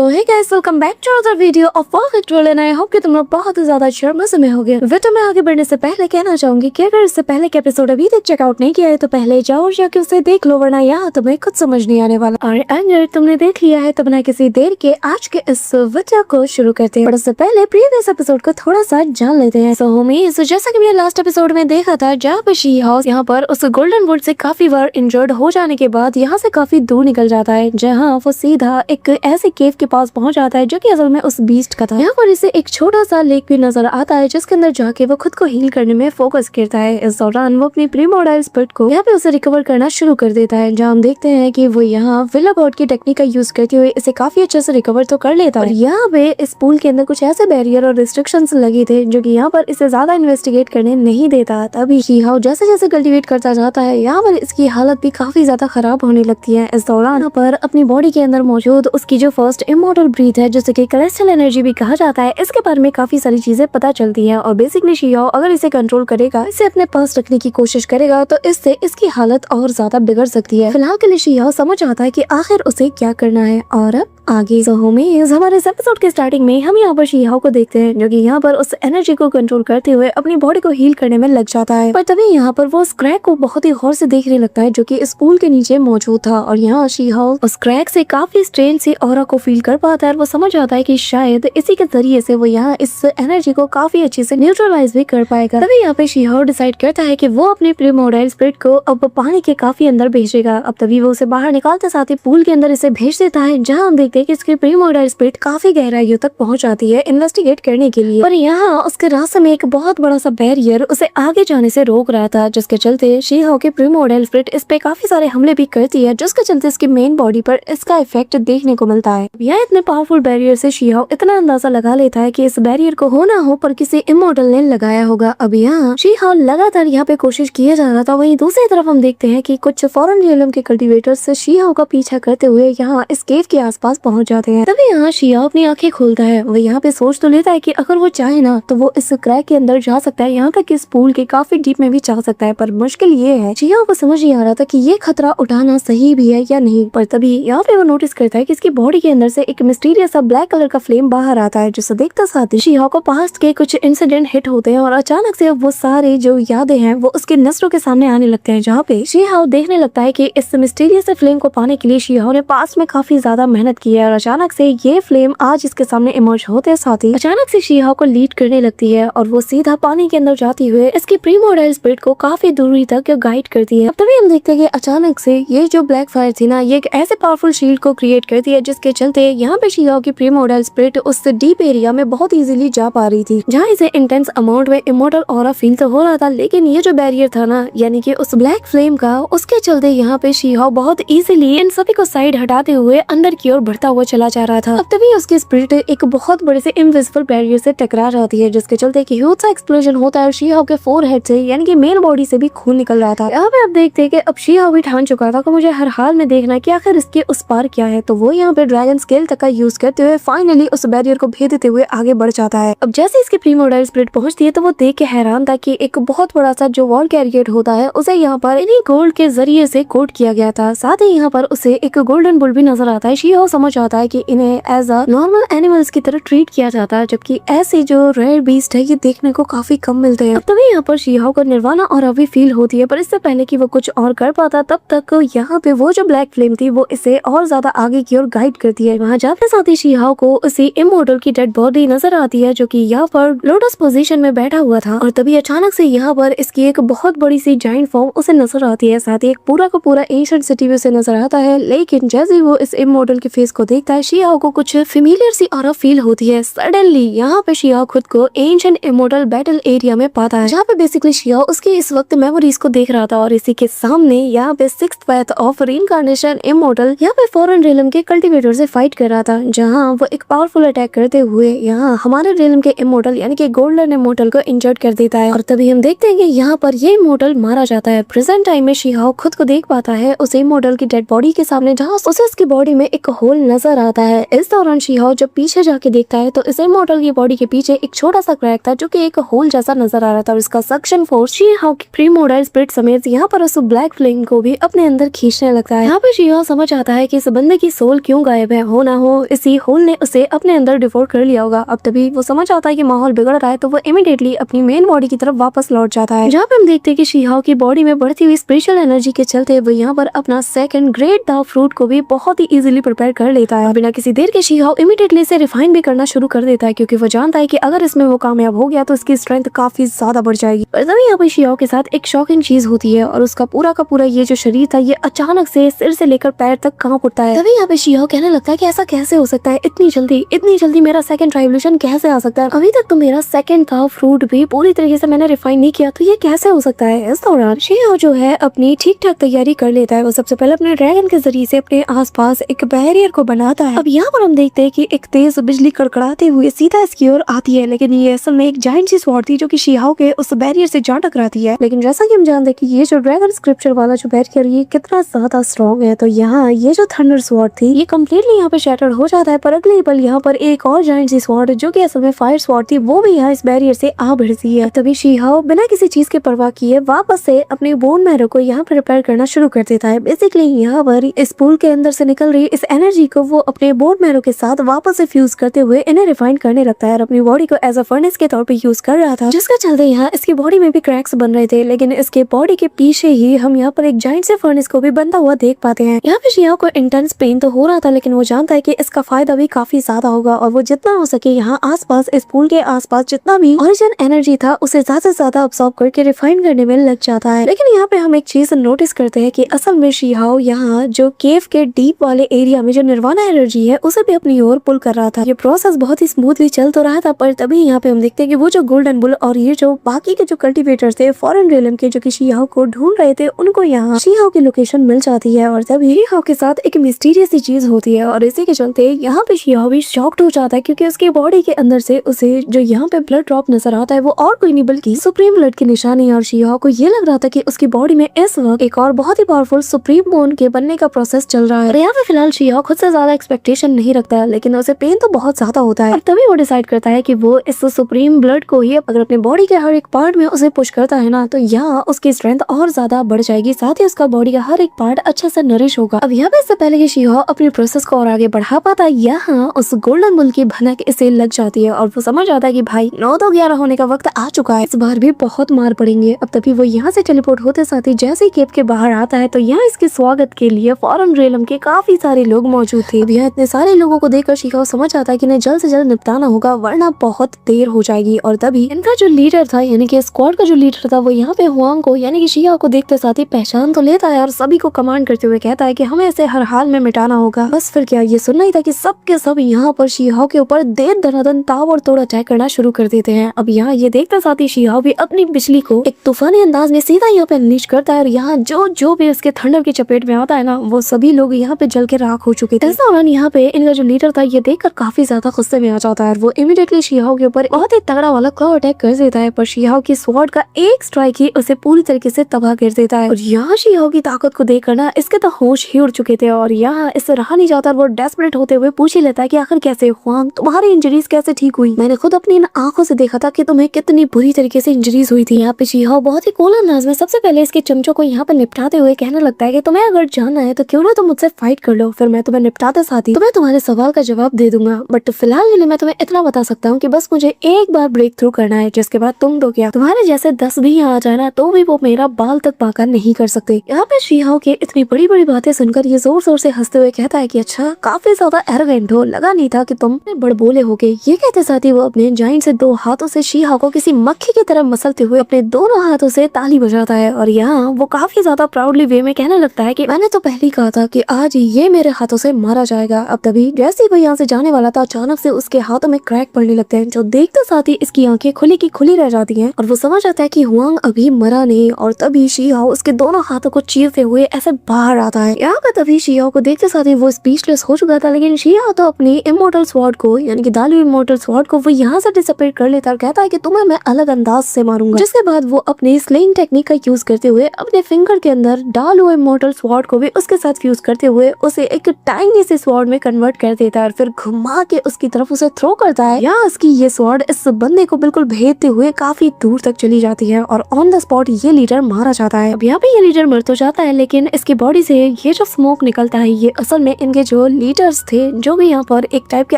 So hey guys, welcome back to another video of perfect roll and I hope कि तुम लोग बहुत ही ज्यादा अच्छे और मजे में होगे। वीडियो में आगे बढ़ने से पहले कहना चाहूंगी कि अगर इससे पहले के एपिसोड अभी तक चेकआउट नहीं किया है तो पहले जाओ और जाके उसे देख लो, वरना यहाँ तुम्हें कुछ समझ नहीं आने वाला। और अगर तुमने देख लिया है तो बिना किसी देर के आज के इस वीडियो को शुरू करते हैं। पर उससे पहले प्रीवियस एपिसोड को थोड़ा सा जान लेते हैं। सो होमीज, जैसा कि मैंने लास्ट एपिसोड में देखा था जहाँ पर शी हाउस यहाँ पर उस गोल्डन वुड से काफी बार इंजर्ड हो जाने के बाद यहाँ से काफी दूर निकल जाता है, जहाँ वो सीधा एक ऐसे केव के पास पहुंच जाता है जो कि असल में उस बीस्ट का था। यहाँ पर इसे एक छोटा सा लेक भी नजर आता है जिसके अंदर जाके वो खुद को हील करने में फोकस करता है। इस दौरान वो अपनी प्रीमोडाइल स्पिरिट को यहाँ पे उसे रिकवर करना शुरू कर देता है, जहाँ हम देखते हैं कि वो यहाँ विला गॉड की टेक्निक का यूज करते हुए इसे काफी अच्छे से रिकवर तो कर लेता है। यहाँ पे इस पूल के अंदर कुछ ऐसे बैरियर और रिस्ट्रिक्शंस लगे थे जो कि यहाँ पर इसे ज्यादा इन्वेस्टिगेट करने नहीं देता। तभी शी हाउ जैसे जैसे कल्टिवेट करता जाता है यहाँ पर इसकी हालत भी काफी ज्यादा खराब होने लगती है। इस दौरान यहाँ पर अपनी बॉडी के अंदर मौजूद उसकी जो फर्स्ट इमॉर्टल ब्रीथ है जिसे कि क्रिस्टल एनर्जी भी कहा जाता है, इसके बारे में काफी सारी चीजें पता चलती है। और बेसिकली शी हाउ अगर इसे कंट्रोल करेगा, इसे अपने पास रखने की कोशिश करेगा तो इससे इसकी हालत और ज्यादा बिगड़ सकती है। फिलहाल के लिए शी हाउ समझ आता है कि आखिर उसे क्या करना है और अब आगे। सो होमीज, हमारे इस एपिसोड के स्टार्टिंग में हम यहाँ पर शी हाउ को देखते हैं जो कि यहाँ पर उस एनर्जी को कंट्रोल करते हुए अपनी बॉडी को हील करने में लग जाता है। पर तभी यहाँ पर वो उस क्रैक को बहुत ही गौर से देखने लगता है जो कि इस पूल के नीचे मौजूद था। और यहाँ शी हाउ उस क्रैक से काफी स्ट्रेन सी ऑरा को फील कर पाता है। वो समझ आता है कि शायद इसी के जरिए से वो यहाँ इस एनर्जी को काफी अच्छे से न्यूट्रलाइज भी कर पाएगा। तभी यहाँ पे शी हाउ डिसाइड करता है कि वो अपने प्रीमोडाइल स्पिरिट को अब पानी के काफी अंदर भेजेगा। अब तभी वो उसे बाहर निकालते साथ ही पूल के अंदर इसे भेज देता है, जहाँ हम देखते हैं कि इसकी प्रीमोडाइल स्पिरिट काफी गहराइयों तक पहुंच जाती है इन्वेस्टिगेट करने के लिए। पर यहाँ उसके रास्ते में एक बहुत बड़ा सा बैरियर उसे आगे जाने से रोक रहा था, जिसके चलते शी हाउ की प्रीमोडाइल स्पिरिट इस पे काफी सारे हमले भी करती है, जिसके चलते इसकी मेन बॉडी पर इसका इफेक्ट देखने को मिलता है। यह इतने पावरफुल बैरियर से शी हाउ इतना अंदाजा लगा लेता है कि इस बैरियर को हो ना हो पर किसी इमॉर्टल ने लगाया होगा। अब यहाँ शी हाउ लगातार यहाँ पे कोशिश किया जा रहा था। वहीं दूसरी तरफ हम देखते हैं कि कुछ फॉरेन रियलम के कल्टीवेटर्स से शी हाउ का पीछा करते हुए यहाँ इस केव के आसपास पहुंच जाते हैं। तभी यहाँ शी हाउ अपनी आंखें खोलता है। वो यहाँ पे सोच तो लेता है कि अगर वो चाहे ना तो वो इस क्रैक के अंदर जा सकता है, यहाँ तक कि इस पूल के काफी डीप में भी जा सकता है। पर मुश्किल ये है, शी हाउ को समझ नहीं आ रहा था कि ये खतरा उठाना सही भी है या नहीं। पर तभी यहाँ पे वो नोटिस करता है कि इसकी बॉडी के अंदर से एक मिस्टीरियस सा ब्लैक कलर का फ्लेम बाहर आता है, जिसे देखता साथ ही शी हाउ को पास्ट के कुछ इंसिडेंट हिट होते हैं और अचानक से वो सारे जो यादें हैं वो उसके नजरों के सामने आने लगते हैं, जहाँ पे शी हाउ देखने लगता है कि इस मिस्टीरियस फ्लेम को पाने के लिए शी हाउ ने पास्ट में काफी ज्यादा मेहनत की है। और अचानक से ये फ्लेम आज इसके सामने इमर्ज होते साथ ही अचानक से शी हाउ को लीड करने लगती है और वो सीधा पानी के अंदर जाती हुए इसकी प्रीमोडाइल स्पिरिट को काफी दूरी तक गाइड करती है। अब तभी हम देखते हैं कि अचानक से ये जो ब्लैक फायर थी ना, ये एक ऐसे पावरफुल शील्ड को क्रिएट करती है जिसके चलते यहाँ पे शी हाउ की प्रीमोडाइल स्पिरिट उस डीप एरिया में बहुत इजीली जा पा रही थी, जहाँ इसे इंटेंस अमाउंट में इमॉर्टल ऑरा फील तो हो रहा था। लेकिन ये जो बैरियर था ना, यानी कि उस ब्लैक फ्लेम का, उसके चलते यहाँ पे शी हाउ बहुत इजीली इन सभी को साइड हटाते हुए अंदर की ओर बढ़ता हुआ चला जा रहा था। अब तभी उसकी स्पिरिट एक बहुत बड़े से इनविजिबल बैरियर से टकरा जाती है, जिसके चलते कि ह्यूज सा एक्सप्लोजन होता है। शी हाउ के फोरहेड से यानी कि मेन बॉडी से भी खून निकल रहा था। यहाँ पे आप देखते हैं कि अब शी हाउ भी ठान चुका था कि मुझे हर हाल में देखना है कि आखिर इसके उस पार क्या है। तो वो यहाँ पे ड्रैगन स्केल तक का यूज करते हुए फाइनली उस बैरियर को भेदते हुए आगे बढ़ जाता है। अब जैसे इसकी प्रीमोडाइल स्पिरिट पहुंचती है तो वो देख के हैरान था कि एक बहुत बड़ा सा जो वॉल कैरियर होता है उसे यहाँ पर इन्हीं गोल्ड के जरिए से कोट किया गया था। साथ ही यहाँ पर उसे एक गोल्डन बुल भी नजर आता है। शी हाउ समझ आता है कि इन्हें एज अ नॉर्मल एनिमल्स की तरह ट्रीट किया जाता है, जबकि ऐसे जो रेयर बीस्ट है ये देखने को काफी कम मिलते हैं। अब तभी यहाँ पर शी हाउ को निर्वाणा और अभी फील होती है, पर इससे पहले कि वो कुछ और कर पाता तब तक यहाँ पे वो जो ब्लैक फ्लेम थी वो इसे और ज्यादा आगे की ओर गाइड करती है। वहाँ जाते साथ ही शी हाउ को उसी इमॉर्टल की डेड बॉडी नजर आती है जो कि यहाँ पर लोटस पोजीशन में बैठा हुआ था। और तभी अचानक से यहाँ पर इसकी एक बहुत बड़ी सी जाइंट फॉर्म उसे नजर आती है। साथ ही एक पूरा का पूरा एंशिएंट सिटी भी उसे नजर आता है। लेकिन जैसे ही वो इस इमॉर्टल के फेस को देखता है, शी हाउ को कुछ फेमिलियर सी ऑरा फील होती है। सडनली यहाँ पे शी हाउ खुद को एंशिएंट इमॉर्टल बैटल एरिया में पाता है, जहाँ पे बेसिकली शी हाउ उसकी इस वक्त मेमोरीज को देख रहा था। और इसी के सामने यहाँ पे sixth path of reincarnation immortal यहाँ पे फॉरेन रियलम के कल्टीवेटर से फाइट कर रहा था, जहाँ वो एक पावरफुल अटैक करते हुए यहाँ हमारे रियलम के इमॉर्टल यानी कि गोल्डन इमॉर्टल को इंजर्ड कर देता है। और तभी हम देखते हैं कि यहाँ पर ये इमॉर्टल मारा जाता है। प्रेजेंट टाइम में शी हाउ खुद को देख पाता है उस इमॉर्टल की डेड बॉडी के सामने, जहाँ उसे उसकी बॉडी में एक होल नजर आता है। इस दौरान शीहाओ जब पीछे जाके देखता है तो इस इमॉर्टल की बॉडी के पीछे एक छोटा सा क्रैक था जो कि एक होल जैसा नजर आ रहा था और इसका सक्शन फोर्स शीहाओ की प्रीमोडाइल स्पिरिट समेत यहाँ पर उस ब्लैक फ्लेम को भी अपने अंदर खींचने लगता है। यहाँ पे शीहाओ समझ आता है कि इस बंदे की सोल क्यों गायब है, हो ना हो इसी होल ने उसे अपने अंदर डिवोर कर लिया होगा। अब तभी वो समझ आता है कि माहौल बिगड़ रहा है तो वो इमीडिएटली अपनी मेन बॉडी की तरफ वापस लौट जाता है, जहाँ पे हम देखते हैं कि शीहाओ की बॉडी में बढ़ती हुई स्पिरिचुअल एनर्जी के चलते वो यहाँ पर अपना सेकंड ग्रेट द फ्रूट को भी बहुत ही इजीली प्रिपेयर कर लेता है। बिना किसी देर के शीहाओ इमीडिएटली इसे रिफाइन भी करना शुरू कर देता है क्योंकि वो जानता है कि अगर इसमें वो कामयाब हो गया तो इसकी स्ट्रेंथ काफी ज्यादा बढ़ जाएगी। पर तभी यहाँ पे शीहाओ के साथ एक शॉकिंग चीज होती है और उसका पूरा का पूरा ये जो शरीर था ये अचानक से सिर से लेकर पैर तक कांप उठता है। तभी यहाँ पे शीहाओ कहने लगता है कि ऐसा कैसे हो सकता है, इतनी जल्दी मेरा सेकंड ट्राइब्यूलेशन कैसे आ सकता है, अभी तक तो मेरा सेकंड था फ्रूट भी पूरी तरीके से मैंने रिफाइन नहीं किया, तो ये कैसे हो सकता है। इस दौरान शीहाओ जो है अपनी ठीक ठाक तैयारी कर लेता है। वो सबसे पहले अपने ड्रैगन के जरिए से अपने आसपास एक बैरियर को बनाता है। अब यहाँ पर हम देखते हैं कि एक तेज बिजली कड़कड़ाते हुए सीधा इसकी ओर आती है, लेकिन ये असल में एक जायंट सी स्वॉर्ड थी जो कि शीहाओ के उस बैरियर से जा टकराती है। लेकिन जैसा कि हम जानते हैं कि ये जो ड्रैगन स्क्रिप्चर वाला जो बैरियर ये कितना ज्यादा स्ट्रॉन्ग है, तो यहाँ ये जो थंडर स्वॉर्ड थी ये कम्प्लीटली यहाँ पे शैटर्ड हो जाता है। पर अगले पल यहाँ पर एक और जायंट सी स्वॉर्ड जो कि असल में फायर स्वॉर्ड थी वो भी यहाँ इस बैरियर से आ भिड़ती है। तभी शीहाओ बिना किसी चीज के परवाह किए वापस से अपने बोन मैरो को यहाँ पर रिपेयर करना शुरू कर देता है। बेसिकली यहाँ पर इस पूल के अंदर से निकल रही इस एनर्जी को वो अपने बोन मैरो के साथ वापस से फ्यूज करते हुए इन्हें रिफाइन करने लगता है और अपनी बॉडी को एज अ फर्नेस के तौर पे यूज कर रहा था, जिसके चलते यहाँ इसकी बॉडी में भी क्रैक्स बन रहे थे। लेकिन इसके बॉडी के पीछे ही हम यहाँ पर एक जायंट से फर्नेस को भी बनता हुआ देख पाते हैं। यहाँ पे शीहाओ को इंटेंस पेन तो हो रहा था, लेकिन वो जानता है कि इसका फायदा भी काफी ज्यादा होगा और वो जितना हो सके यहाँ आसपास इस पूल के आसपास जितना भी ओरिजिन एनर्जी था उसे ज्यादा से ज्यादा अब्सॉर्ब करके रिफाइन करने में लग जाता है। लेकिन यहाँ पे हम एक चीज नोटिस करते हैं कि असल में शीहाओ यहाँ जो केव के डीप वाले एरिया में जो निर्वाणा एनर्जी है उसे भी अपनी ओर पुल कर रहा था। ये प्रोसेस बहुत ही स्मूथली चल तो रहा था, पर तभी यहाँ पे हम देखते हैं कि वो जो गोल्डन बुल और ये जो बाकी के जो कल्टीवेटर्स थे फॉरेन रियलम के जो कि शीहाओ को ढूंढ रहे थे उनको यहाँ शीहाओ की लोकेशन मिल जाती है और तभी शीहाओ के साथ एक मिस्टीरियस सी चीज होती है और इसी के चलते यहाँ पे शीहाओ भी शॉक्ड हो जाता है क्योंकि उसकी बॉडी के अंदर से उसे जो यहाँ पे ब्लड ड्रॉप नजर आता है वो और कोई नहीं बल्कि सुप्रीम ब्लड की निशानी है। और शीहाओ को ये लग रहा था कि उसकी बॉडी में इस वक्त एक और बहुत ही पावरफुल सुप्रीम बोन के बनने का प्रोसेस चल रहा है। यहाँ पे फिलहाल शीहाओ खुद से ज्यादा एक्सपेक्टेशन नहीं रखता है, लेकिन उसे पेन तो बहुत ज्यादा होता है। तभी वो डिसाइड करता है कि वो इस सुप्रीम ब्लड को ही अगर अपने बॉडी के हर एक पार्ट में उसे पुश करता है ना तो यहाँ उसकी स्ट्रेंथ और ज्यादा बढ़ जाएगी, साथ ही उसका बॉडी का हर एक पार्ट अच्छे से नरिश होगा। अब यहाँ पे इससे पहले कि शीहाओ अपनी प्रोसेस को और आगे बढ़ा पाता यहाँ उस गोल्डन बुल की भनक इसे लग जाती है और वो समझ आता है कि भाई 9 तो 11 होने का वक्त आ चुका है, इस बार भी बहुत मार पड़ेंगे। अब तभी वो यहाँ से टेलीपोर्ट होते साथ ही जैसे ही केव के बाहर आता है तो यहाँ इसके स्वागत के लिए फॉरेन रियलम के काफी सारे लोग मौजूद थे। यहाँ इतने सारे लोगों को देखकर शीहाओ समझ आता है कि इन्हें जल्द से जल्द निपटाना होगा वरना बहुत देर हो जाएगी। और तभी इनका जो लीडर था यानी कि स्क्वाड का जो लीडर था वो यहाँ पे हुआंग को यानी कि शीहाओ को देखते साथ ही पहचान तो लेता है और सभी को कमांड करते हुए कहता है कि हमें इसे हर हाल में मिटाना होगा। बस फिर क्या ये सुनना ही था कि सब के सब यहाँ पर शीहाओ के ऊपर देर दनादन ताबड़तोड़ अटैक करना शुरू कर देते हैं। अब यहाँ ये देखते साथ ही शीहाओ भी अपनी बिजली को एक तूफानी अंदाज में सीधा यहाँ पे अनलीश करता है और यहाँ जो भी उसके थंडर की चपेट में आता है ना वो सभी लोग यहाँ पे जल के राख हो चुके थे। इस दौरान यहाँ पे इनका जो लीडर था ये देखकर काफी ज्यादा गुस्से में आ जाता है। वो इमीडिएटली शीहाओ के ऊपर बहुत ही तगड़ा वाला क्लॉ अटैक कर देता है, पर शीहाओ की स्वॉर्ड का एक स्ट्राइक ही उसे पूरी तरीके से तबाह कर देता है। और यहाँ शीहाओ की ताकत को देखकर ना इसके तो होश ही उड़ चुके थे और यहाँ इससे रहा नहीं जाता। वो डेस्परेट होते हुए पूछ ही लेता है कि आखिर कैसे हुआंग तुम्हारी इंजरीज कैसे ठीक हुई? मैंने खुद अपनी इन आंखों से देखा था कि तुम्हें कितनी बुरी तरीके से इंजरीज हुई थी। यहाँ पे शीहाओ बहुत ही कूल अंदाज में सबसे पहले इसके चमचों को यहाँ पे निपटाते हुए कहने लगता है कि तुम्हें अगर जानना है तो क्यों ना तुम मुझसे फाइट कर लो, फिर मैं तुम्हें निपटाते साथ ही तुम्हें तुम्हारे सवाल का जवाब दे दूंगा। बट फिलहाल के लिए मैं तुम्हें इतना बता सकता हूँ कि बस मुझे एक बार ब्रेक थ्रू करना है, जिसके बाद तुम तो क्या तुम्हारे जैसे 10 भी यहाँ आ जाए ना तो भी वो मेरा बाल तक बाका नहीं कर सकते। यहाँ पे शीहाओ के इतनी बड़ी बड़ी बातें सुनकर ये जोर जोर से हंसते हुए कहता है कि अच्छा काफी ज्यादा एरोगेंट हो, लगा नहीं था कि तुम बड़बोले होगे। ये कहते साथ ही वो अपने जाइंट से 2 हाथों से शीहाओ को किसी मक्खी की तरह मसलते हुए अपने दोनों हाथों से ताली बजाता है और यहाँ वो काफी ज्यादा प्राउडली वे में कहने लगता है कि मैंने तो पहले ही कहा था कि आज ये मेरे हाथों से मारा जाएगा। अब तभी जैसे ही वो यहाँ से जाने वाला था अचानक से उसके हाथों में क्रैक पड़ने लगते हैं, जो देखते साथ ही इसकी आंखें खुली की खुली रह जाती हैं और वो समझ आता है कि हुआंग अभी मरा नहीं। और तभी शीहाओ उसके दोनों हाथों को चीरते हुए ऐसे बाहर आता है। यहाँ पे तभी शीहाओ को देखते साथ ही वो स्पीचलेस हो चुका था, लेकिन शीहाओ तो अपनी इमोर्टल स्वॉर्ड को यानी कि दालू इमोर्टल स्वॉर्ड को वो यहाँ से डिसअपीयर कर लेता और कहता है कि तुम्हें मैं अलग अंदाज से मारूंगा। जिसके बाद वो अपनी स्लेइंग टेक्निक का यूज करते हुए अपने फिंगर के अंदर डालू इमोर्टल स्वॉर्ड को भी उसके साथ फ्यूज करते हुए उसे एक टाइनी इसे स्वॉर्ड में कन्वर्ट कर देता है और फिर घुमा के उसकी तरफ उसे थ्रो करता है। यहाँ उसकी ये स्वॉर्ड इस बंदे को बिल्कुल भेदते हुए काफी दूर तक चली जाती है और ऑन द स्पॉट ये लीडर मारा जाता है। अब यहाँ पे ये लीडर मर तो जाता है, लेकिन इसकी बॉडी से ये जो स्मोक निकलता है ये असल में इनके जो लीडर्स थे जो भी यहाँ पर एक टाइप के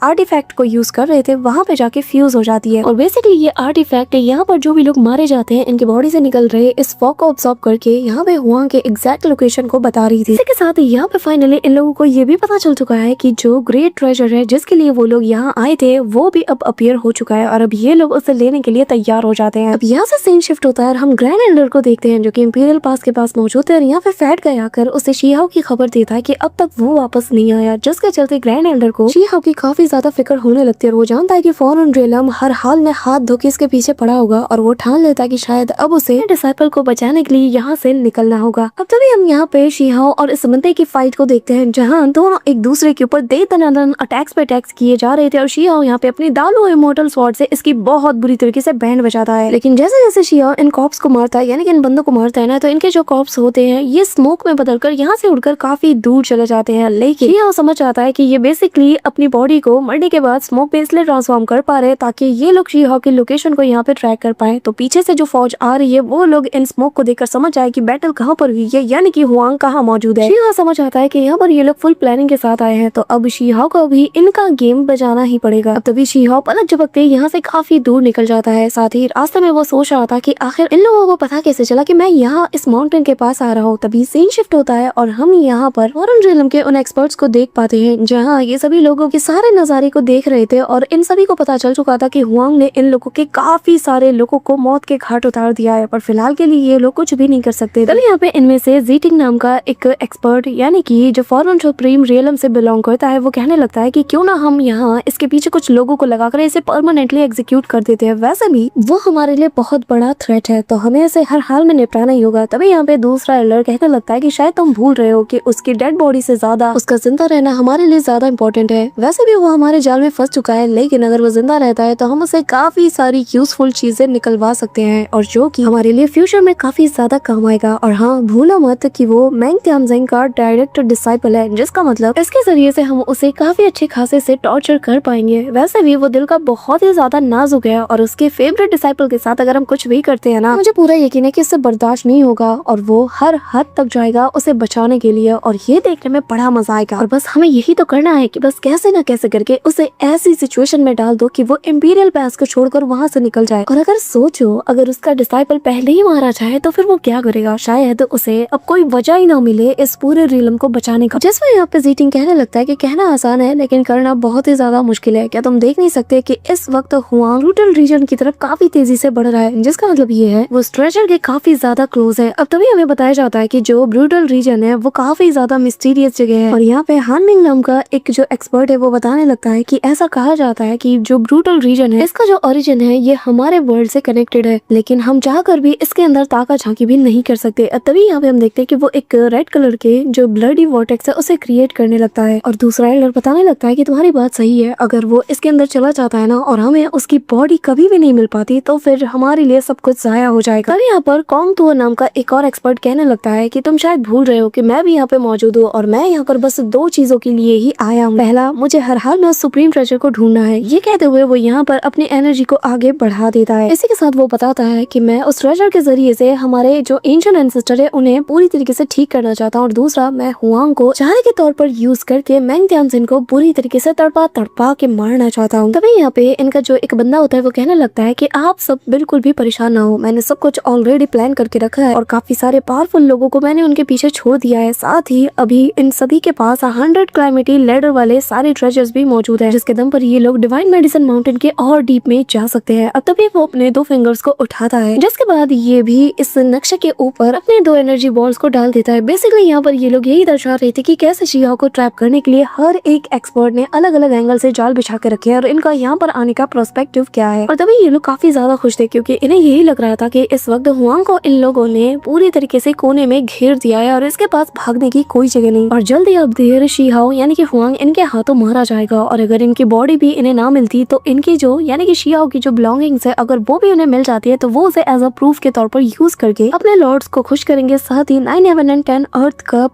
आर्टिफैक्ट को यूज कर रहे थे वहाँ पे जाके फ्यूज हो जाती है। और बेसिकली ये आर्टिफैक्ट यहाँ पर जो भी लोग मारे जाते हैं इनकी बॉडी से निकल रहे इस फॉग को ऑब्जॉर्ब करके यहाँ पे हुआंग के एग्जैक्ट लोकेशन को बता रही थी। इसी के साथ यहाँ पे फाइनली इन लोगों को ये भी पता चल चुका है कि जो ग्रेट ट्रेजर है जिसके लिए वो लोग यहाँ आए थे वो भी अब अपीयर हो चुका है और अब ये लोग उसे लेने के लिए तैयार हो जाते हैं। अब यहाँ से सीन शिफ्ट होता है और हम ग्रैंड एल्डर को देखते हैं जो कि इंपीरियल पास के पास मौजूद है और यहाँ पे फैट गया आकर उसे शीहाओ की खबर देता है कि अब तक वो वापस नहीं आया, जिसके चलते ग्रैंड एल्डर को शीहाओ की काफी ज्यादा फिक्र होने लगती है और वो जानता है कि फॉरेन रियलम हर हाल में हाथ धो के इसके पीछे पड़ा होगा और वो ठान लेता है कि शायद अब उसे डिसाइपल को बचाने के लिए यहाँ से निकलना होगा। अब तभी हम यहाँ पे शीहाओ और इस बंदे की फाइट को देखते हैं जहाँ दोनों एक दूसरे के ऊपर दे दनादन अटैक्स पे अटैक्स किए जा रहे थे और शीहाओ यहाँ पे अपनी दालू इमोर्टल स्वॉर्ड से इसकी बहुत बुरी तरीके से बैंड बजाता है। लेकिन जैसे जैसे शीहाओ इन कॉप्स को मारता है यानी कि इन बंदों को मारता है ना तो इनके जो कॉप्स होते हैं ये स्मोक में बदलकर यहाँ से उड़कर काफी दूर चले जाते हैं। लेकिन शीहाओ समझ आता है कि ये बेसिकली अपनी बॉडी को मरने के बाद स्मोक पे इसलिए ट्रांसफॉर्म कर पा रहे ताकि ये लोग शीहाओ की लोकेशन को यहाँ पे ट्रैक कर पाए। तो पीछे से जो फौज आ रही है वो लोग इन स्मोक को देखकर समझ जाए कि बैटल कहाँ पर हुई है यानी कि हुआंग कहाँ मौजूद है। शीहाओ समझ आता है कि यहाँ पर ये लोग फुल प्लानिंग के साथ आए हैं तो अब शीहाओ को भी इनका गेम बजाना ही पड़ेगा। अब तभी शीहाओ पलक झपकते यहाँ से काफी दूर निकल जाता है। साथ ही रास्ते में वो सोच रहा था कि आखिर इन लोगों को पता कैसे चला कि मैं यहाँ इस माउंटेन के पास आ रहा हूँ। तभी सीन शिफ्ट होता है और हम यहाँ पर फॉरेन रियलम के उन एक्सपर्ट्स को देख पाते हैं जहाँ ये सभी लोगों के सारे नजारे को देख रहे थे और इन सभी को पता चल चुका था कि हुआंग ने इन लोगों के काफी सारे लोगों को मौत के घाट उतार दिया है पर फिलहाल के लिए ये लोग कुछ भी नहीं कर सकते। तभी यहाँ पे इनमें से जीटिंग नाम का एक एक्सपर्ट यानी कि जो फॉरेन सुप्रीम रियलम से बिलोंग करता है वो कहने लगता है कि क्यों ना हम यहाँ इसके पीछे कुछ लोगों को लगाकर इसे परमानेंटली एग्जीक्यूट कर देते हैं। वैसे भी वो हमारे लिए बहुत बड़ा थ्रेट है तो हमें इसे हर हाल में निपटाना ही होगा। तभी यहाँ पे दूसरा एल्डर कहने लगता है कि शायद तुम भूल रहे हो कि उसकी डेड बॉडी से ज्यादा उसका जिंदा रहना हमारे लिए ज्यादा इंपॉर्टेंट है। वैसे भी वो हमारे जाल में फंस चुका है लेकिन अगर वो जिंदा रहता है तो हम उसे काफी सारी यूजफुल चीजें निकलवा सकते हैं और जो कि हमारे लिए फ्यूचर में काफी ज्यादा काम आएगा। और हाँ भूलो मत कि वो मैंग त्यानजिंग का डायरेक्ट डिसाइपल है जिसका मतलब इसके जरिए से हम उसे काफी अच्छे खासे से टॉर्चर कर पाएंगे। वैसे भी वो दिल का बहुत ही ज्यादा नाजुक है और उसके फेवरेट डिसाइपल के साथ अगर हम कुछ भी करते हैं ना मुझे पूरा यकीन है कि इससे बर्दाश्त नहीं होगा और वो हर हद तक जाएगा उसे बचाने के लिए और ये देखने में बड़ा मजा आएगा। और बस हमें यही तो करना है कि बस कैसे ना कैसे करके उसे ऐसी सिचुएशन में डाल दो कि वो इंपीरियल पास को छोड़कर वहाँ से निकल जाए। और अगर सोचो अगर उसका डिसाइपल पहले ही मारा जाए तो फिर वो क्या करेगा, शायद उसे अब कोई वजह ही ना मिले इस पूरे रियलम को बचाने का। जिसमें यहाँ पे जीटिंग कहने लगता है कि कहना आसान है लेकिन करना बहुत ही ज्यादा मुश्किल है। क्या तुम देख नहीं सकते कि इस वक्त हुआंग ब्रूटल रीजन की तरफ काफी तेजी से बढ़ रहा है, जिसका मतलब ये है वो ट्रेजर के काफी ज्यादा क्लोज है। अब तभी हमें बताया जाता है कि जो ब्रूटल रीजन है वो काफी ज्यादा मिस्टीरियस जगह है और यहाँ पे हानमिंग नाम का एक जो एक्सपर्ट है वो बताने लगता है कि ऐसा कहा जाता है कि जो ब्रूटल रीजन है इसका जो ओरिजिन है ये हमारे वर्ल्ड से कनेक्टेड है लेकिन हम चाहकर भी इसके अंदर ताका झांकी भी नहीं कर सकते। अब तभी यहाँ पे हम देखते हैं कि वो एक रेड कलर के जो ब्लडी वॉर्टेक्स है उसे क्रिएट करने लगता है और दूसरा एल्डर बताने लगता है कि तुम्हारी बात सही है, अगर वो इसके अंदर चला जाता है ना और हमें उसकी बॉडी कभी भी नहीं मिल पाती तो फिर हमारे लिए सब कुछ जाया हो जाएगा। तभी यहाँ पर कॉन्ग तुअर नाम का एक और एक्सपर्ट कहने लगता है कि तुम शायद भूल रहे हो कि मैं भी यहाँ पे मौजूद हूँ और मैं यहाँ पर बस दो चीजों के लिए ही आया हूँ। पहला, मुझे हर हाल में उस सुप्रीम ट्रेजर को ढूंढना है। ये कहते हुए वो यहाँ पर अपनी एनर्जी को आगे बढ़ा देता है। इसी के साथ वो बताता है कि मैं उस ट्रेजर के जरिए से हमारे जो एंशिएंट एंसेस्टर है उन्हें पूरी तरीके से ठीक करना चाहता हूँ और दूसरा मैं हुआंग को चारे के तौर पर यूज करके मैंग त्यानजिन को बुरी तरीके से तड़पा के मारना चाहता हूँ। तभी यहाँ पे इनका जो एक बंदा होता है वो कहने लगता है कि आप सब बिल्कुल भी परेशान ना हो, मैंने सब कुछ ऑलरेडी प्लान करके रखा है और काफी सारे पावरफुल लोगों को मैंने उनके पीछे छोड़ दिया है। साथ ही अभी इन सभी के पास 100 क्लाइमेटी लेडर वाले सारे ट्रेजर्स भी मौजूद है जिसके दम पर ये लोग डिवाइन मेडिसिन माउंटेन के और डीप में जा सकते हैं। अब तभी वो अपने 2 फिंगर्स को उठाता है जिसके बाद ये भी इस नक्शे के ऊपर अपने 2 एनर्जी बॉल्स को डाल देता है। बेसिकली यहाँ पर ये लोग यही दर्शा रहे थे कि कैसे शीहाओ को ट्रैप करने के लिए हर एक एक्सपर्ट ने अलग अलग एंगल से जाल बिछा के रखे हैं और इनका यहाँ पर आने का प्रोस्पेक्टिव क्या है। और तभी ये लोग काफी ज्यादा खुश थे क्योंकि इन्हें यही लग रहा था कि इस वक्त हुआंग को इन लोगों ने पूरी तरीके से कोने में घेर दिया है और इसके पास भागने की कोई जगह नहीं और जल्दी अब देर शीहाओ यानी कि हुआंग इनके हाथों मारा जाएगा और अगर इनकी बॉडी भी इन्हें ना मिलती तो इनकी जो यानी कि शीहाओ की जो बिलोंगिंग्स है अगर वो भी उन्हें मिल जाती है तो वो उसे एज अ प्रूफ के तौर पर यूज करके अपने लॉर्ड्स को खुश करेंगे। साथ ही 9 हेवन एंड 10 अर्थ का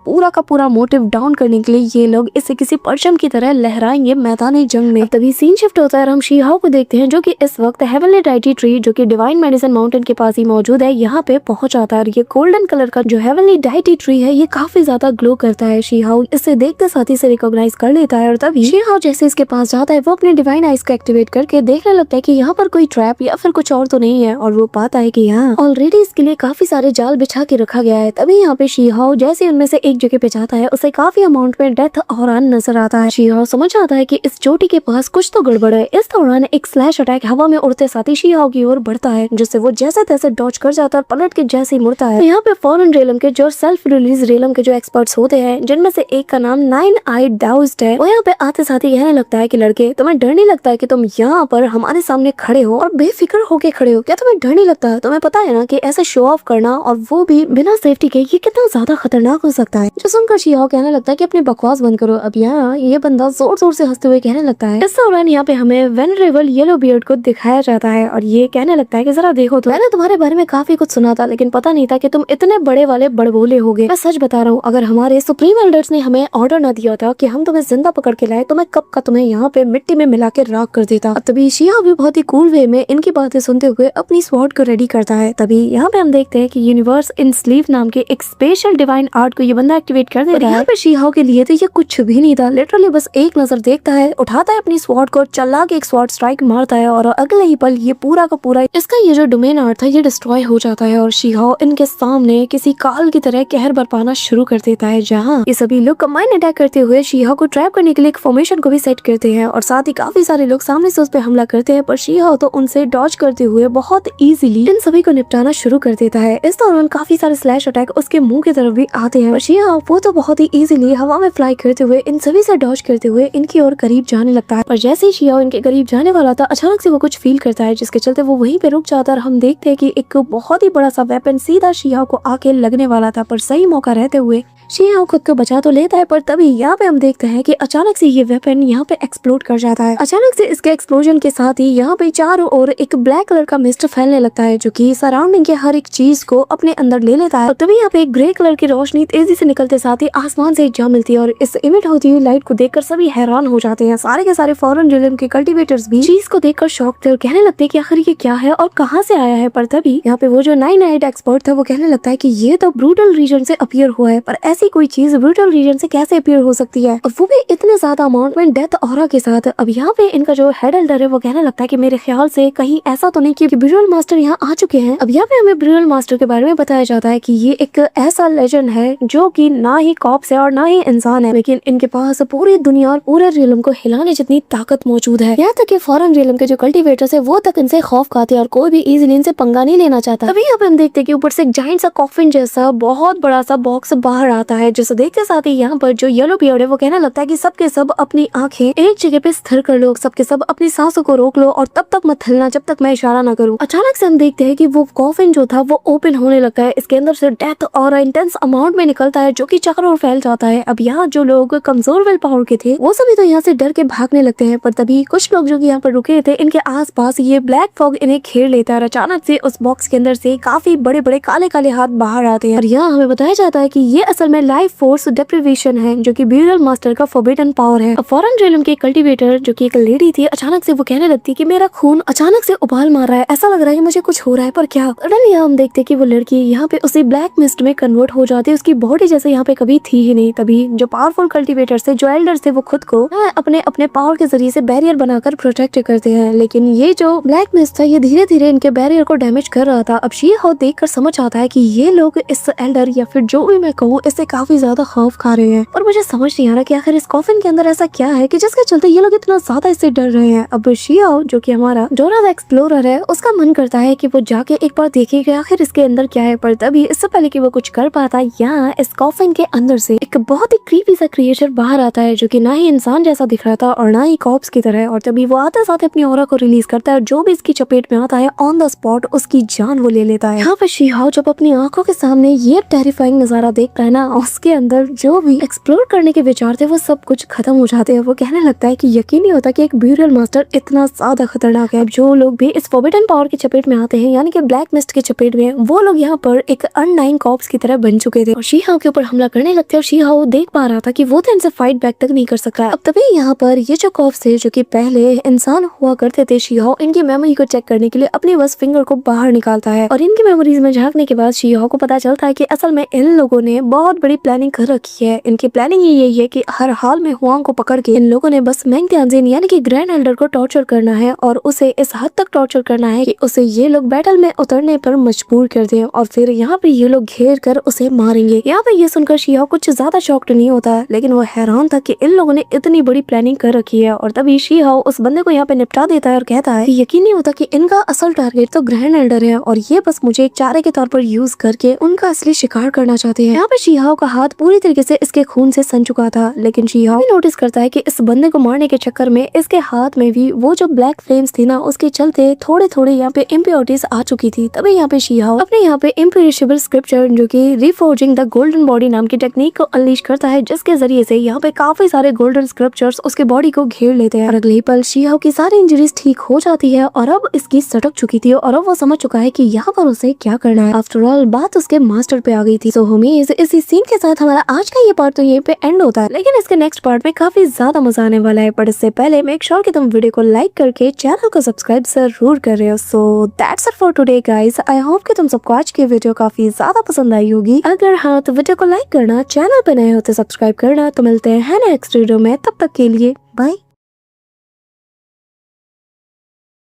पूरा मोटिव डाउन करने के लिए ये लोग इसे किसी परचम की तरह लहराएंगे मैदानी जंग में। तभी सीन शिफ्ट होता है और हम शी हाओ को देखते हैं जो कि इस वक्त हेवनली डाइटी ट्री जो कि डिवाइन मेडिसिन माउंटेन के पास ही मौजूद है यहाँ पे पहुंच जाता है। और ये गोल्डन कलर का जो हेवनली डाइटी ट्री है ये काफी ज्यादा ग्लो करता है। शी हाओ इसे देखते साथ ही से रिकॉग्नाइज कर लेता है और तभी शी हाओ जैसे इसके पास जाता है वो अपने डिवाइन आइज को एक्टिवेट करके देखने लगता है कि यहाँ पर कोई ट्रैप या फिर कुछ और तो नहीं है। और वो पाता है कि यहाँ ऑलरेडी इसके लिए काफी सारे जाल बिछा के रखा गया है। तभी यहाँ पे शी हाओ जैसे उनमें से एक जगह पे जाता है उसे काफी अमाउंट में डेथ और नजर आता है। शी हाओ समझ आता है कि इस चोटी के पास कुछ तो गड़बड़ है। इस दौरान एक स्लैश अटैक हवा में उड़ते साथ ही शी हाओ की ओर बढ़ता है जिससे वो जैसे तैसे डॉज कर जाता है और पलट के जैसे ही मुड़ता है। यहाँ पे फॉरेन रेलम के जो सेल्फ रिलीज रेलम के जो एक्सपर्ट्स होते हैं जिनमें से एक का नाम 9-eyed दाउस्ट है वो यहाँ पे आते साथ ही कहने लगता है कि लड़के तुम्हें डर नहीं लगता है कि तुम यहाँ पर हमारे सामने खड़े हो और बेफिक्र होके खड़े हो? क्या तुम्हें डर नहीं लगता है? तुम्हें पता है ना कि ऐसे शो ऑफ करना और वो भी बिना सेफ्टी के ये कितना ज्यादा खतरनाक हो सकता है। जो सुनकर शी हाओ कहने लगता है कि अपनी बकवास बंद करो। अब यहाँ ये बंदा जोर जोर से हंसते हुए कहने लगता है। इस दौरान यहाँ पे हमें वेनरेबल येलो बियर्ड को दिखाया जाता है और ये कहने लगता है कि जरा देखो तो मैंने तुम्हारे बारे में काफी कुछ सुना था लेकिन पता नहीं था कि तुम इतने बड़े वाले बड़बोले होगे। मैं सच बता रहा हूँ अगर हमारे सुप्रीम एल्डर्स ने हमें ऑर्डर न दिया था कि हम तुम्हें जिंदा पकड़ के लाए तो मैं कब का तुम्हें यहाँ पे मिट्टी में मिला के राख कर देता। तभी शी हाओ भी बहुत ही कूल वे में इनकी बातें सुनते हुए अपनी स्वॉर्ड को रेडी करता है। तभी यहाँ पे हम देखते हैं कि यूनिवर्स इन स्लीव नाम के एक स्पेशल डिवाइन आर्ट को ये बंदा एक्टिवेट कर देता है। यहाँ पे शी हाओ के लिए तो ये कुछ भी नहीं था। लिटरली बस एक नजर देखता है, उठाता है अपनी स्वॉर्ड को, चला के एक स्वॉर्ड स्ट्राइक मारता है और अगले ही पल ये पूरा का पूरा इसका ये जो डोमेन आर्ट था ये डिस्ट्रॉय हो जाता है और शी हाओ इनके सामने किसी काल की तरह कहर बरपाना शुरू कर देता है जहाँ ये सभी लोग कंबाइन अटैक करते हुए शी हाओ को ट्रैप करने के लिए एक फॉर्मेशन को भी सेट करते हैं और साथ ही काफी सारे लोग सामने से उस पर हमला करते हैं पर शी हाओ तो उनसे डॉज करते हुए बहुत इजीली इन सभी को निपटाना शुरू कर देता है। इस दौरान काफी सारे स्लैश अटैक उसके मुंह की तरफ भी आते हैं। शी हाओ वो तो बहुत ही इजीली हवा में फ्लाई करते हुए इन सभी से डॉज करते हुए इनकी ओर करीब जाने लगता है। पर जैसे ही शी हाओ इनके करीब जाने वाला था अचानक से वो कुछ फील करता है जिसके चलते वो वहीं पे रुक जाता है और हम देखते हैं कि एक बहुत ही बड़ा सा वेपन सीधा शी हाओ को आके लगने वाला था पर सही मौका रहते हुए शी हाओ खुद को बचा तो लेता है पर तभी यहाँ पे हम देखते हैं कि अचानक से ये वेपन यहाँ पे एक्सप्लोड कर जाता है। अचानक से इसके एक्सप्लोजन के साथ ही यहाँ पे चारों ओर एक ब्लैक कलर का मिस्ट फैलने लगता है जो कि सराउंडिंग के हर एक चीज को अपने अंदर ले लेता है। और तभी यहाँ पे एक ग्रे कलर की रोशनी तेजी से निकलते साथ ही आसमान से जा मिलती है और इस इमिट होती हुई लाइट को देखकर सभी हैरान हो जाते हैं। सारे के सारे फॉरेन रिलम के कल्टिवेटर्स भी चीज को देखकर शॉक थे और कहने लगते हैं कि आखिर ये क्या है और कहाँ से आया है। पर तभी यहाँ पे वो जो 9-eyed एक्सपर्ट था वो कहने लगता है कि ये तो ब्रूटल रीजन से अपीयर हुआ है पर ऐसी कोई चीज ब्रूटल रीजन से कैसे अपीयर हो सकती है और वो भी इतने ज्यादा अमाउंट में डेथ ऑरा के साथ। अब यहाँ पे इनका जो हेड एल्डर है वो कहने लगता है कि मेरे ख्याल से कहीं ऐसा तो नहीं कि ब्रूटल मास्टर यहाँ आ चुके हैं। अब यहाँ पे हमें ब्रूटल मास्टर के बारे में बताया जाता है कि ये एक ऐसा लेजेंड है जो कि ना ही कॉप्स है और ना ही इंसान है लेकिन इनके पास पूरी दुनिया और पूरे रियलम को हिलाने जितनी ताकत मौजूद है। यहाँ तक कि फॉरेन रियलम के जो कल्टिवेटर्स है वो तक इनसे खौफ खाते हैं और कोई भी इजीली इनसे पंगा नहीं लेना चाहता। अभी यहाँ पे हम देखते हैं कि ऊपर से एक जाइंट सा कॉफिन जैसा बहुत बड़ा सा बॉक्स बाहर आता है जिसे देखते साथ ही यहाँ पर जो येलो बियर्ड है वो कहना लगता है कि सबके सब अपनी आंखें एक जगह पे स्थिर कर लो, सबके सब अपनी सांसों को रोक लो और तब तक मत हिलना जब तक मैं इशारा ना करूं। अचानक से हम देखते हैं कि वो कॉफिन जो था वो ओपन होने लगता है। इसके अंदर से डेथ और इंटेंस अमाउंट में निकलता है जो कि चारों ओर फैल जाता है। अब यहाँ जो लोग कमजोर विल पावर के थे वो सभी तो यहाँ से डर के भागने लगते हैं पर तभी कुछ लोग जो यहाँ पर रुके थे इनके आसपास ये ब्लैक फॉग इन्हें घेर लेता है और अचानक से उस बॉक्स के अंदर से काफी बड़े बड़े काले काले हाथ बाहर आते हैं और यहाँ हमें बताया जाता है कि ये असल में लाइफ फोर्स डेप्रिवेशन है जो कि ब्यूरल मास्टर का फॉरबिडन पावर है। फॉरेन रियलम के कल्टिवेटर जो कि एक लेडी थी अचानक से वो कहने लगती है कि मेरा खून अचानक से उबाल मार रहा है, ऐसा लग रहा है कि मुझे कुछ हो रहा है पर क्या। सडनली हम देखते हैं कि वो लड़की यहाँ पे उसी ब्लैक मिस्ट में कन्वर्ट हो जाती है। उसकी बॉडी जैसे यहाँ पे कभी थी ही नहीं। तभी जो पावरफुल कल्टिवेटर थे जो एल्डर्स थे वो खुद को अपने अपने पावर के जरिए से बैरियर बनाकर प्रोटेक्ट करते हैं लेकिन ये जो ब्लैक मिस्ट था ये धीरे धीरे इनके बैरियर को डैमेज कर रहा था। अब शी हाओ देखकर समझ आता है कि ये लोग इस एल्डर या फिर जो भी मैं कहूँ इससे काफी ज्यादा खौफ खा रहे हैं और मुझे समझ नहीं आ रहा कि आखिर इस कॉफिन के अंदर ऐसा क्या है कि जिसके चलते ये लोग इतना ज्यादा इससे डर रहे हैं। अब शी हाओ जो कि हमारा डोरा द एक्सप्लोरर है उसका मन करता है कि वो जाके एक बार देखे कि आखिर इसके अंदर क्या है पर तभी इससे पहले कि वो कुछ कर पाता यहाँ इस कॉफिन के अंदर से एक बहुत ही क्रीपी सा क्रिएचर बाहर आता है जो कि ना ही इंसान जैसा दिख रहा था और ना ही कॉप्स की तरह और तभी वो आते साथ अपनी ऑरा को रिलीज करता है और जो भी इसकी चपेट में आता है ऑन द स्पॉट उसकी जान वो ले लेता है। यहाँ पे शी हाओ जब अपनी आंखों के सामने ये टेरिफाइंग नजारा देखता है ना उसके अंदर जो भी एक्सप्लोर करने के विचार थे वो सब कुछ खत्म हो जाते हैं। वो कहने लगता है कि यकीन नहीं होता कि एक ब्यूरल मास्टर इतना ज्यादा खतरनाक है। जो लोग भी इस फॉरबिडन पावर की चपेट में आते हैं यानी कि ब्लैक मिस्ट की चपेट में वो लोग यहाँ पर एक अननाइन कॉप्स की तरह बन चुके थे और शी हाओ के ऊपर हमला करने लगते हैं और शी हाओ देख पा रहा रहा था कि वो तो इनसे फाइट बैक तक नहीं कर सकता। अब तभी यहाँ पर ये जो कॉप्स थे जो कि पहले इंसान हुआ करते थे शीहो, इनकी मेमोरी को चेक करने के लिए अपनी बस फिंगर को बाहर निकालता है और इनकी मेमोरीज में झांकने के बाद शीहो को पता चलता है कि असल में इन लोगों ने बहुत बड़ी प्लानिंग कर रखी है। इनकी प्लानिंग यही है कि हर हाल में हुआंग को पकड़ के इन लोगों ने बस मेंग त्यानजिन यानी कि ग्रैंड एल्डर को टॉर्चर करना है और उसे इस हद तक टॉर्चर करना है कि उसे ये लोग बैटल में उतरने पर मजबूर कर दें और फिर यहाँ पे ये लोग घेर कर उसे मारेंगे। यहाँ पे ये सुनकर शीहो कुछ ज्यादा शॉक्ड नहीं होता, लेकिन वो हैरान था कि इन लोगों ने इतनी बड़ी प्लानिंग कर रखी है। और तभी शीहो उस बंदे को यहाँ पे निपटा देता है और कहता है कि यकीन नहीं होता कि इनका असल टारगेट तो ग्रैंड एल्डर है और ये बस मुझे एक चारे के तौर पर यूज करके उनका असली शिकार करना चाहते हैं। यहाँ पे शीहो का हाथ पूरी तरीके से इसके खून से सन चुका था, लेकिन शीहो नोटिस करता है कि इस बंदे को मारने के चक्कर में इसके हाथ में भी वो जो ब्लैक फ्लेम्स थी ना, उसके चलते थोड़े थोड़े यहाँ पे इम्प्योरिटीज आ चुकी थी। तभी यहाँ पे शीहो अपने यहाँ पे इम्पेरिशेबल स्क्रिप्चर जो कि रिफोर्जिंग द गोल्डन बॉडी नाम की टेक्निक को अनलीश करता है, जिसके जरिए से यहाँ पे काफी सारे गोल्डन स्क्रिप्चर्स उसके बॉडी को घेर लेते हैं और अगले पल शीहो की सारी इंजरीज ठीक हो जाती है और अब इसकी सटक चुकी थी और अब वो समझ चुका है कि यहाँ पर उसे क्या करना है। आफ्टर ऑल बात उसके मास्टर पे आ गई थी। सो होमीज इसी सीन के साथ हमारा आज का ये पार्ट तो यहीं पे एंड होता है, लेकिन इसके नेक्स्ट पार्ट में काफी ज्यादा मजा आने वाला है। बट इससे पहले मेक श्योर कि तुम वीडियो को लाइक करके चैनल को सब्सक्राइब जरूर कर रहे हो। So that's it for today guys. I hope कि तुम सबको आज की वीडियो काफी ज्यादा पसंद आई होगी। अगर हाँ तो वीडियो को लाइक करना, चैनल पे नए हो तो सब्सक्राइब करना। तो मिलते हैं नेक्स्ट वीडियो में, तब तक के लिए बाय।